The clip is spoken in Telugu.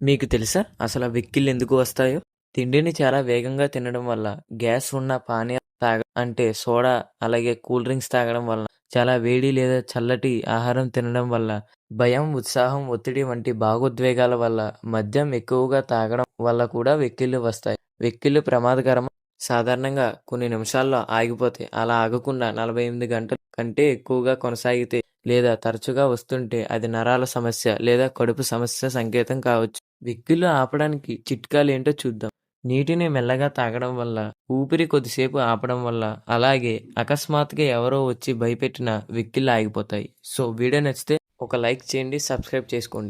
మీకు తెలుసా అసలు ఆ వెక్కిళ్ళు ఎందుకు వస్తాయో? తిండిని చాలా వేగంగా తినడం వల్ల, గ్యాస్ ఉన్న పానీయాలు అంటే సోడా, అలాగే కూల్ డ్రింక్స్ తాగడం వల్ల, చాలా వేడి లేదా చల్లటి ఆహారం తినడం వల్ల, భయం, ఉత్సాహం, ఒత్తిడి వంటి భావోద్వేగాల వల్ల, మద్యం ఎక్కువగా తాగడం వల్ల కూడా వెక్కిళ్ళు వస్తాయి. వెక్కిళ్ళు ప్రమాదకరం. సాధారణంగా కొన్ని నిమిషాల్లో ఆగిపోతాయి. అలా ఆగకుండా 48 గంటల కంటే ఎక్కువగా కొనసాగితే లేదా తరచుగా వస్తుంటే అది నరాల సమస్య లేదా కడుపు సమస్య సంకేతం కావచ్చు. వెక్కిళ్ళు ఆపడానికి చిట్కాలేంటో చూద్దాం. నీటిని మెల్లగా తాగడం వల్ల, ఊపిరి కొద్దిసేపు ఆపడం వల్ల, అలాగే అకస్మాత్తుగా ఎవరో వచ్చి భయపెట్టిన వెక్కిళ్ళు ఆగిపోతాయి. సో వీడియో నచ్చితే ఒక లైక్ చేయండి, సబ్స్క్రైబ్ చేసుకోండి.